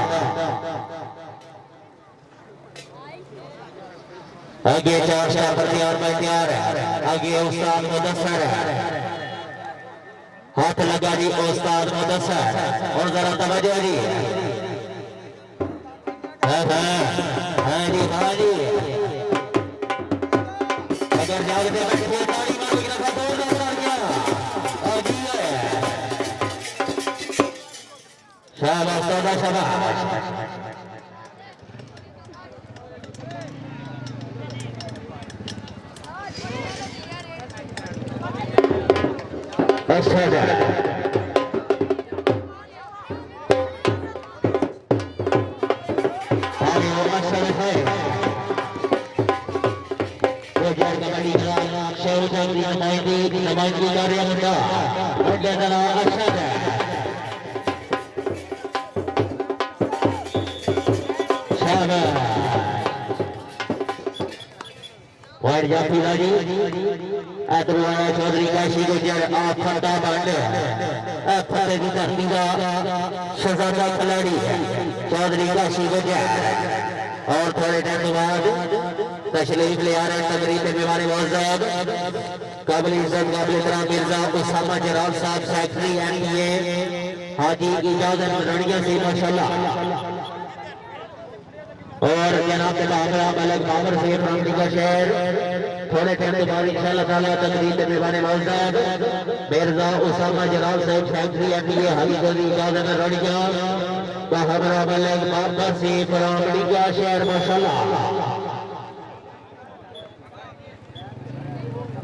आगे 4 स्टार पर तैयार आगे उस्ताद मुदस्सर हाथ लगा जी उस्ताद मुदस्सर और जरा तवज्जो जी हाँ जी अगर जागते बैठे ताली मारो कि लगा दो गया और जी शाबाश शाबाश अच्छा जा नुमाइंदगी कर रहा मुंडा मुंडे का नाम अरशद है वाइड जाफी राजी अतरवाया चौधरी काशी गुजर आप फटा बंड फतेह की धरती का शहजादा खिलाड़ी चौधरी काशी गुजर और थोड़े टाइम बाद तशरीफ ले आ रहे तकरीब में बीमारी मौजूद काबिल इज्जत काबिल इकराम मिर्जा उसामा जराल साहब सेक्रेटरी एनडीए हाजी इजाजत रणिया से माशाल्लाह और जनाब बाबरा मलक बाबर से रामडी का शहर थोड़े टाइम के बाद इंशाअल्लाह ताला तकरीब में बीमारी मौजूद मिर्जा उसामा जराल साहब सेक्रेटरी एनडीए हाजी इजाजत रणिया बाबरा मलक बाबर से रामडी का शहर माशाल्लाह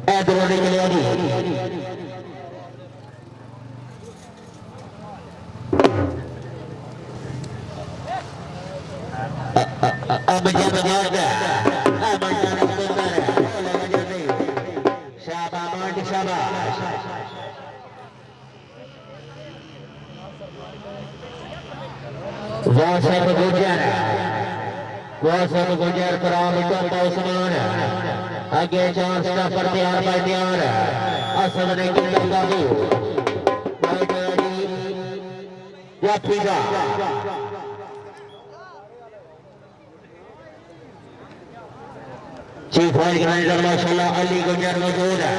इधरों निकले जी अब जब शाबाश शाबाश वासफ गुजर कराम टोपा उस्मान आगे 4 स्टार पर तैयार असद ने किया जाफीगा चीफ वाइस मैनेजर माशाल्लाह अली गुजर मौजूद है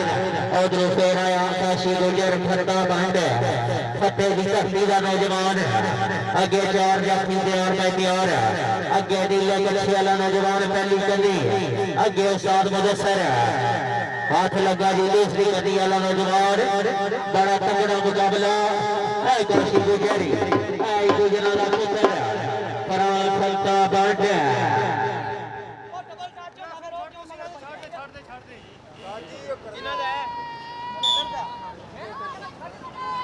और फिर आया काशी गुजर फरदा बंद फतेह की धरती का नौजवान आगे 4 जाफी तैयार अगे दिल्ली कच्छे वाला नौजवान पहली कदी अगे उस्ताद मुदस्सर हाथ लगा जी दूसरी कदी वाला नौजवान बड़ा तगड़ा मुकाबला है काशी गुजरी गुजरा का पुत्र फराल फलता बंड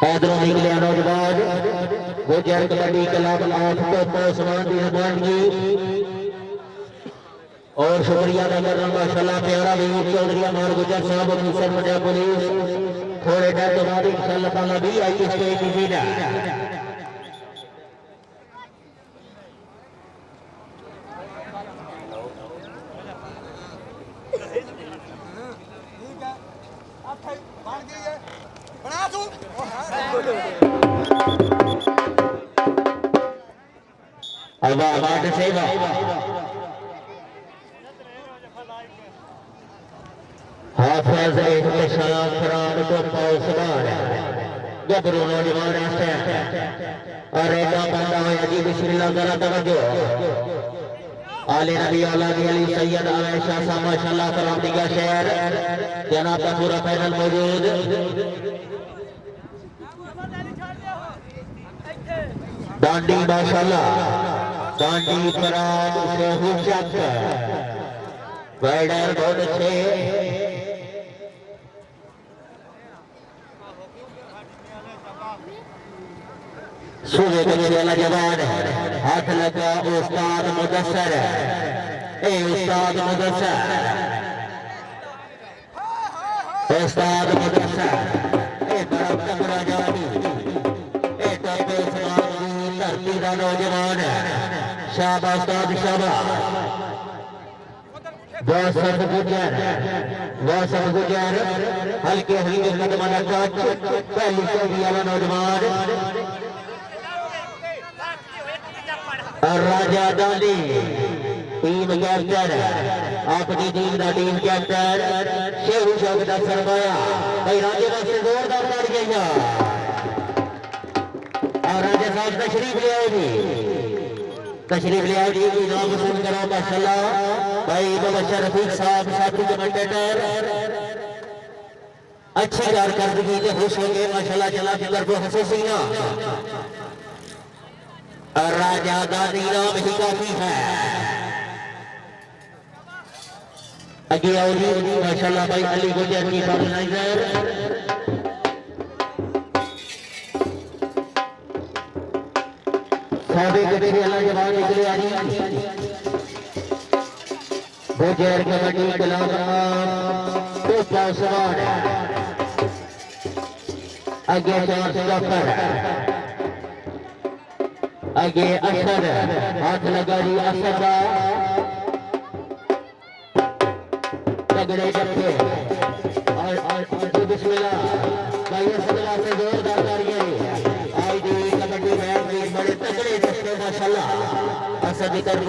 इधरों निकले नौजवान गुजर कबड्डी क्लब आठ टोपा उस्मान की नुमाइंदगी और शुक्रिया अदा कर रहा हूं माशाल्लाह प्यारा भी चौधरी अमर गुजर साहब ऑफिसर पंजाब पुलिस थोड़े टाइम के बाद इंशाअल्लाह ताला भी आई स्टेज की ना अवार्ड सेवा हाफिज इहतिशाम फरान को पौसबार गबरू नौजवान और एक बंदा है जी बिस्मिल्लाह जरा तवज्जो आले नबी औलाद अली सैयद आयशा सा माशाल्लाह फरामदी का शहर जनाब का पूरा पैनल मौजूद डांडी माशाल्लाह डांडी फराम सोहू चक बैडर बहुत अच्छे सूबे कच्चे वाला जवान हाथ लगा उस्ताद मुदस्सर उस्ताद मुदस्सर बड़ा तगड़ा जानी धरती का नौजवान शाबाश उस्ताद शाबाश वासफ गुजर हल्के हल्के कदम पहली वाला नौजवान राजा दाली टीम कैप्टन अपनी टीम का टीम कैप्टन शेरू शौक का सरमाया भाई राजे वास्ते जोरदार तालियां और राजा साहब तशरीफ ले आओ जी तशरीफ ले आओ जी नाम सुन करो माशाल्लाह भाई मुबशर रफीक साहब साथी कमेंटेटर अच्छी कारकर्दगी के खुश हो गए माशाल्लाह चला फिंगर को हंसे और राजा दादी नाम ही काफी है आगे आओ जी माशाल्लाह भाई अली गुजर की फर्नाइजर साबिक के अल्लाह जवान निकले आ जी गुजर कबड्डी क्लब तो पासवान आगे 4 आगे असर हाथ लगा जी असर का तगड़े जब्बे और बिस्मिल्लाह भाई असर से जोरदार तालियां आई दी कबड्डी मैच में बड़े तगड़े जब्बे माशाल्लाह असर की तरफ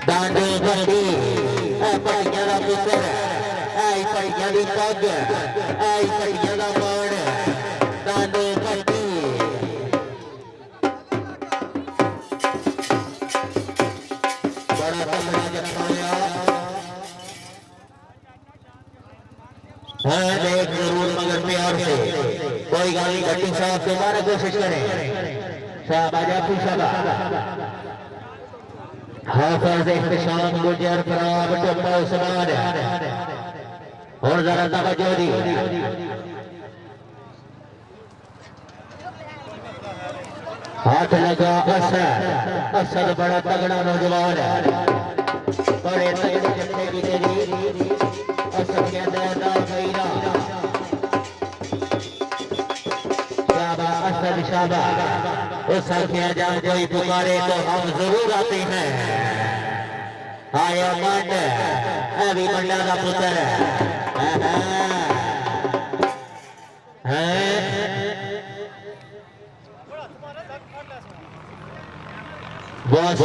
डांडे बड़ी पड़िया का पुत्र आई पड़िया की पग आई पड़िया का मान डांडे बड़ी बड़ा तगड़ा जमाया हाँ देख जरूर मगर प्यार से कोई गाली घटी साहब दोबारा कोशिश करें साहब आजा पूछा हाफिज इख्तिशाम गुजर फराब टप्पा उस्मान और जरा तवज्जो दी हाथ लगा असद बड़ा तगड़ा नौजवान बड़े तगड़े जत्थे की तेरी असद के दादा गईरा शाबा असद शाबा उस संख्या जान कोई पुकारे तो हम जरूर आते हैं आया मंड अभी मंडा का पुत्र है बहुत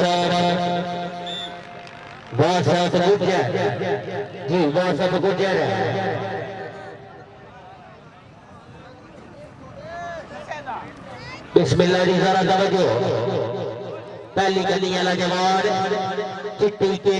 सब गुजर जी बहुत सब गुजर बिस्मिल्लाह जी जरा तवज्जो पहली गली वाला जवान चिट्टी के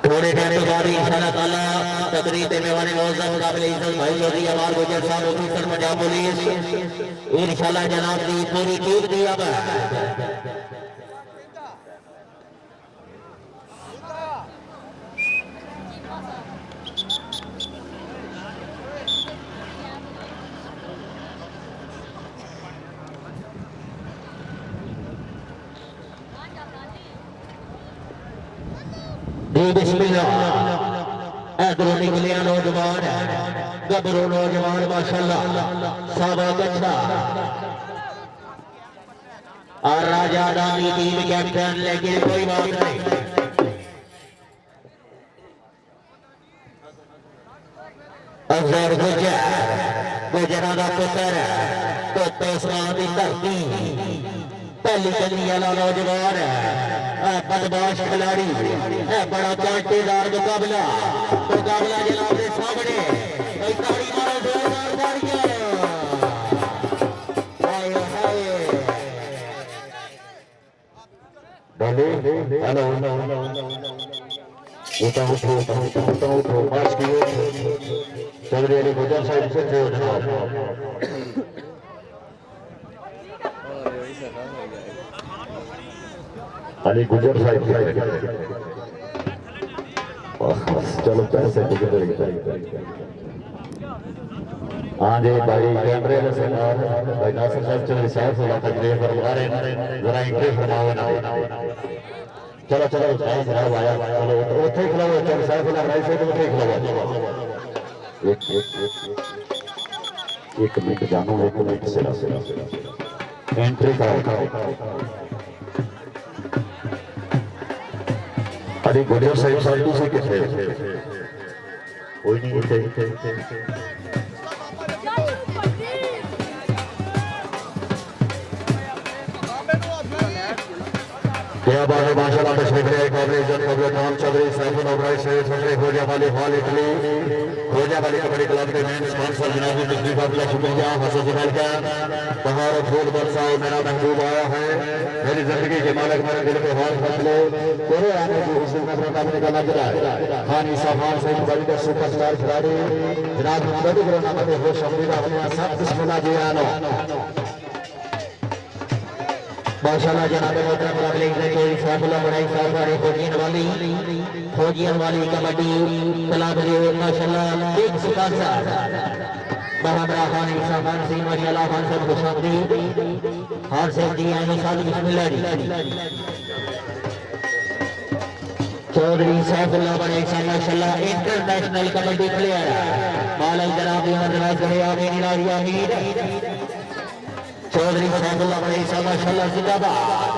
थोड़े टाइम बाद इंशाअल्लाह ताला तकरीर देने वाले मौजूद काबिल इज्जत भाई योगी अवार गुजर साहब ऑफिसर पंजाब पुलिस इंशाअल्लाह जनाब की पूरी टीम दी अब बिस्मिल्लाह इधरों निकलिया नौजवान गबरू नौजवान माशाल्लाह सावा अच्छा और राजा दानी टीम कैप्टन लेकिन कोई बात नहीं अजहर गुजरा का पुत्र तो की धरती पहली गली वाला नौजवान बदमाश खिलाड़ी है बड़ा कांटेदार मुकाबला जनाब के सामने ताड़ी मारो जोरदार ताड़ियां हाय हाय हेलो उठो मार्च की चौधरी अली गुजर साहब से जो जनाब अली गुजर साहब चलो पैसे हाँ जी भाई कैमरे में सरकार भाई नासिर साहब चौधरी साहब से तकरीर फरमा रहे हैं जरा इंट्री फरमाओ ना चलो चलो खराब आया चलो उठे खिलाओ चल साइकिल राइट साइड में उठे खिलाओ एक मिनट जानो एक मिनट से एंट्री करो अरे गुडिया साइड साइड से किथे कोई नहीं थे क्या बात है माशाल्लाह तशरीफ ले कवरेज जन कवरेज नाम चौधरी साइफुल अब्राई शेर चौधरी खोजा वाली हॉल इटली खोजा वाली कबड्डी क्लब के मेन स्पॉन्सर जनाब तशरीफ आपका शुक्रिया हसन जमाल का बहार फूल बरसाओ मेरा महबूब आया है मेरी जिंदगी के मालिक मेरे दिल पे हाथ रख ले तेरे आने की हुस्न का प्रताप निकाला जरा खान ईसा खान से बड़ी का सुपरस्टार खिलाड़ी जनाब मोहम्मद गुरुनाम के होश अमरीदा अपने सब बिस्मिल्लाह जी आनो माशाल्लाह जनाब मोहतरम पब्लिक ने कोई साफला बनाई साफारे फौजियन वाली कबड्डी क्लब के माशाल्लाह एक स्पॉन्सर बहाबरा खान ईसा खान सिंह माशाल्लाह खान साहब खुशामदी और से जी आने साल बिस्मिल्लाह जी चौधरी सैफुल्लाह बड़े माशाल्लाह इंटरनेशनल कबड्डी प्लेयर मालक जनाब नवाज करे आमीन इलाही आमीन चौधरी सैफुल्लाह बड़े माशाल्लाह जिंदाबाद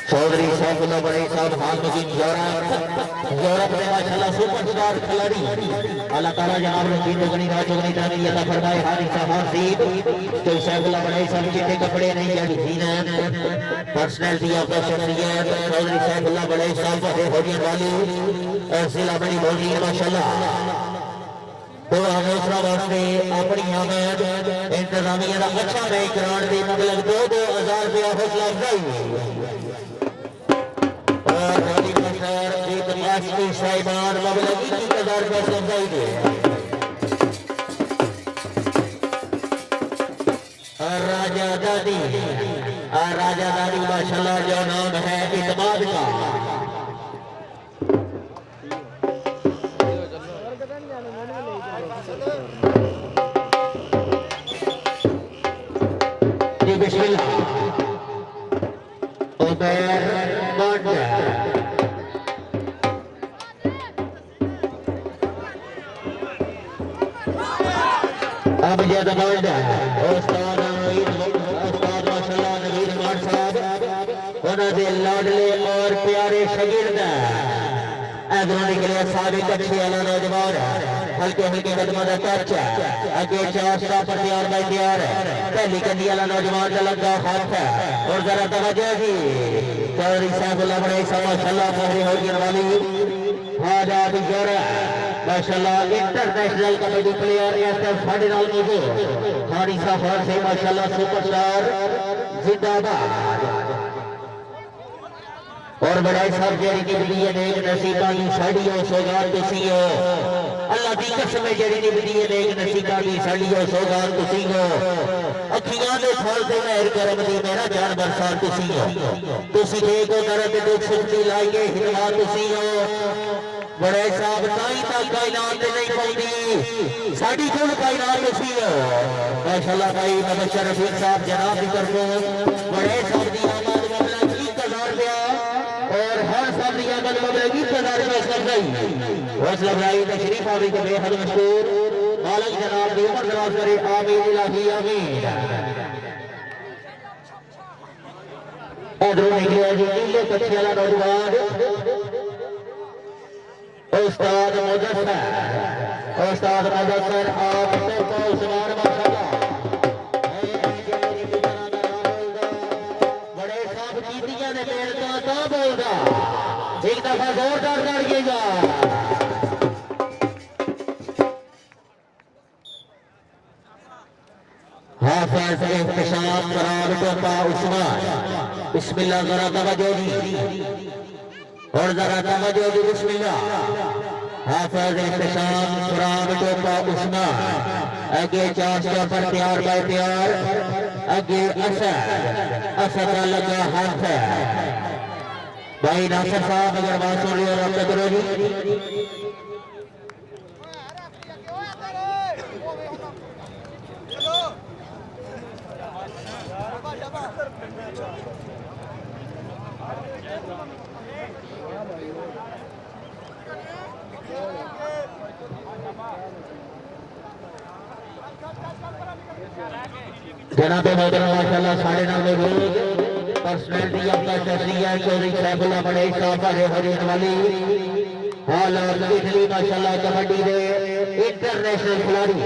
चौधरी सैफुल्लाह बड़े साहब हाल में यूरोप में माशाल्लाह सुपरस्टार खिलाड़ी अल्लाह ताला जनाब ने तीन दुगनी रात दुगनी तानी अता फरमाए हारिस साहब सीब तो सैफुल्लाह बड़े साहब चिट्टे कपड़े नहीं जानी जीनत पर्सनालिटी ऑफ द शख्सियत चौधरी सैफुल्लाह बड़े साहब होजियन वाली जिला बड़ी बोली माशाल्लाह तो हौसला वास्ते अपनी आमद इंतजामिया का अच्छा मैच कराने की मतलब 2-2000 रुपया हौसला अफजाई और साहिबान मतलब 21,000 रुपया अफजाई दे राजा दादी माशाल्लाह जो नाम है इतमाद का बिस्मिल्लाह अब जद उस्ताद माशाल्लाह नवीर मान साहब उन्होंने लाडले और प्यारे शागिर्द इधरों निकले साबिक अच्छे वाला नौजवान हल्के हल्के कदमों का टच अगे चार स्टॉप पर तैयार बाई तैयार पहली कंडी वाला नौजवान का लगा हाथ है और जरा तवज्जो जी चौधरी सैफुल्लाह बड़े माशाल्लाह पहले होने वाली आजाद जोड़ा माशाल्लाह इंटरनेशनल कबड्डी प्लेयर एसएफ साढ़े नाल मौजूद हारी साहब से माशाल्लाह सुपरस्टार जिंदाबाद और बड़ाई साहब जेरी निभदी है नेक नसीबा की साड़ियों सौगात तुसी हो अल्लाह दी कसम है जेरी निभदी है नेक नसीबा की साड़ियों सौगात तुसी हो अखियां दे खोल दे मेहर करम दी मेरा जान बरसात तुसी हो तुसी देखो दर्द दुख सुख दी लाइए हिदवा तुसी हो बड़े साहब ताई तक कायनात नहीं पाउंदी साडी कुल कायनात तुसी हो माशाल्लाह भाई मुबशर रफीक साहब जनाब की तरफों बड़े साहब दी आमद मामला 21,000 रुपया और हर साल की आमद मामला 20,000 रुपया सरदाई हौसला भाई तशरीफ आवी के बेहद मशहूर मालिक जनाब की उम्र दराज करे आमीन इलाही आमीन इधरों निकले जी नीले कच्छे वाला नौजवान उस्ताद मुदस्सर आप तो उस्मान माशाल्लाह बड़े साहब कीतियां ने मेरे तो बोलदा एक दफा जोरदार करिएगा हाफिज इख्तिशाम करार टोपा उस्मान बिस्मिल्लाह जरा तवज्जो जी और जरा तवज्जो दी बिस्मिल्लाह हाफिज इख्तिशाम कुरान टोपा उस्मान आगे चाचा पर प्यार बाय प्यार आगे असद का लगा हाथ है भाई नासिर साहब अगर बात सुन रही हो रब्त करो जी जनाब मोहतरम माशाल्लाह साढ़े नाल मौजूद पर्सनैलिटी ऑफ द शख्सियत चौधरी सैफुल्लाह बड़े साहब हरियाण वाली हाल और इटली माशाल्लाह कबड्डी दे इंटरनेशनल खिलाड़ी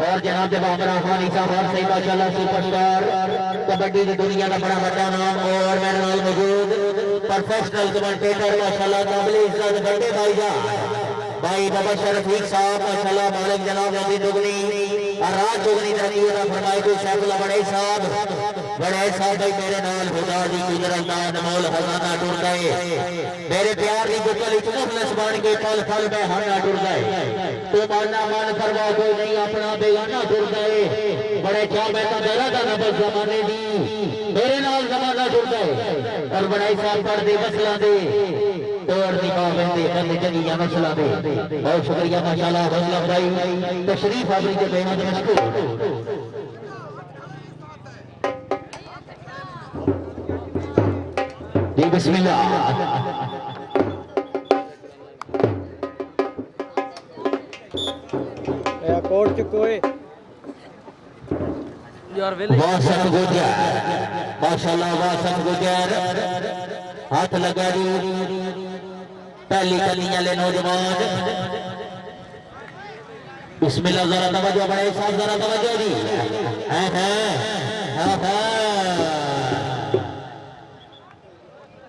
और जनाब बाबरा खानी साहब सही माशाल्लाह सुपरस्टार कबड्डी की दुनिया का बड़ा बड़ा नाम और मेरे नाल मौजूद प्रोफेशनल कमेंटेटर माशाल्लाह काबिल इज्जत बड़े भाई बाबा शरफीक साहब माशाल्लाह मालिक जनाब नबी दुगनी और राज दुगनी तरक्की का फरमाए को सैफुल्लाह बड़े साहब भाई मेरे नाल खुदा दी कुदरत दा अनमोल खजाना टुर गए मेरे प्यार दी बुकल इच मुखलस बन के पल पल में हाना टुर गए तो माना मन परवाह कोई नहीं अपना बेगाना टुर गए बड़े चाह बैठा बेला दा नबज जमाने दी मेरे नाल जमाना टुर गए और बड़ाई साहब पर दे मसला दे तोड़ दी बाबे दे बंद जगिया मसला दे बहुत शुक्रिया माशाल्लाह हौसला भाई तशरीफ आवरी के बेहद मशकूर जी बिस्मिल्लाह कोट चुकोए यार वेले वासन गुजर माशाल्लाह वासन गुजर हाथ लगा दी पहली कली वाले नौजवान बिस्मिल्लाह जरा तवज्जो बड़े साहब जरा तवज्जो दी हां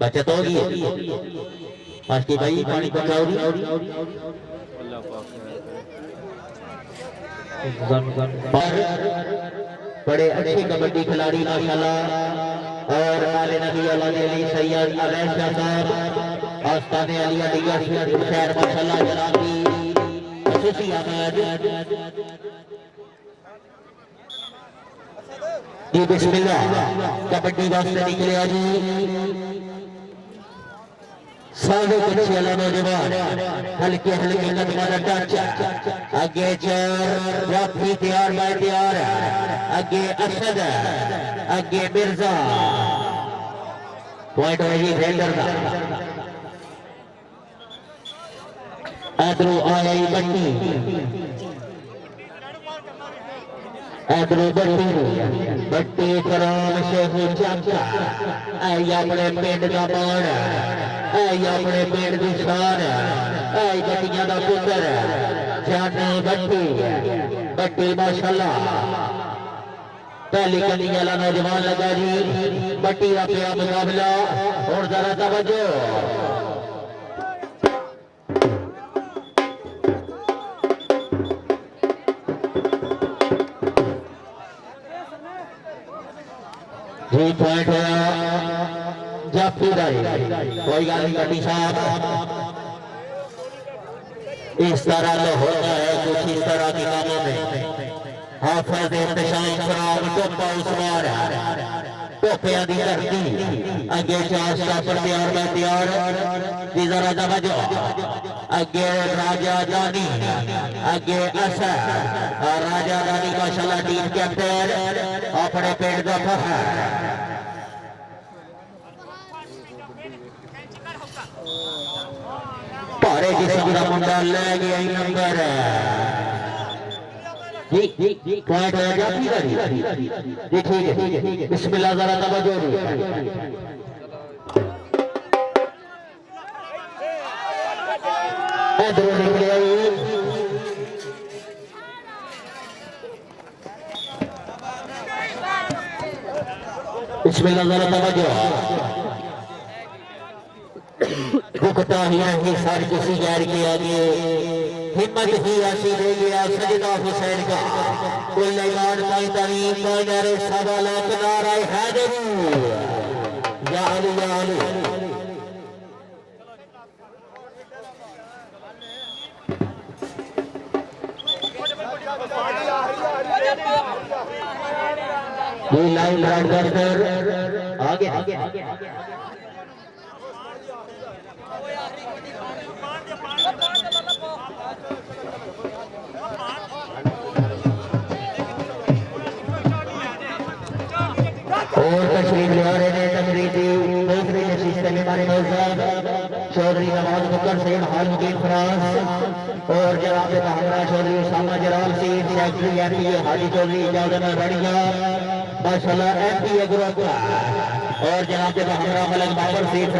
बचत होगी फास्टी भाई पानी पकाओ दी अल्लाह पाक बड़े अच्छे कबड्डी खिलाड़ी माशाल्लाह और आले नबी अल्लाह अली सैयद अवैस साहब आस्ताने अलिया दिया शहर माशाल्लाह जनाब की खुशी आमद जी बिस्मिल्लाह कबड्डी वास्ते निकले जी साढ़े कुछ नौजवान हल्के हल्के कदम टच आगे चार राफी तैयार बाय तैयार आगे अरशद आगे मिर्जा पॉइंट वही रेंडर का आदरू आई बट्टी आदरू बट्टी कराम शेख चाचा आई अपने पिंड का मान आई अपने पेड़ की शान आई बट्टियां का पुत्र जाने बट्टी माशाल्लाह पहली कली वाला नौजवान लगा जी बट्टी का प्या मुकाबला और जरा तवज्जो जी पॉइंट होया जाफी कोई गल नहीं कटी साहब इस तरह तो होता है कुछ इस तरह के कामों में हाफिज इब्तिशाम फराम टोपा उस्मान टोपिया दी धरती अगे चार स्टापर तैयार में तैयार जी जरा तवज्जो अगे राजा दानी अगे असर राजा दानी माशाल्लाह टीम कैप्टन अपने पेड़ का फखर भारे जिस्म का मुंडा ले गया नंबर जी पॉइंट हो गया जी ठीक है बिस्मिल्लाह जरा तवज्जो इधर निकले बिस्मिल्लाह जरा तवज्जो रुकता ही नहीं सर किसी गैर के आगे हिम्मत ही ऐसी दे गया सजदा हुसैन का कुल ईमान पाई तरीन कोई नारे सवालात नारे हैदरी या अली या अली ये लाइन राइडर आगे आगे और तशरीफ ले आ रहे हैं तमरीदी दूसरी नशीस के हमारे मौजूद चौधरी नवाज बकर सेठ हाजीदीन फराज और जनाब हमारा चौधरी उसामा जलाल सेठ सेक्रेटरी एमपी हाजी चौधरी इजाजत में बढ़िया माशाल्लाह एमपी अग्रवाल और जनाब हमारा मलक बाबर सेठ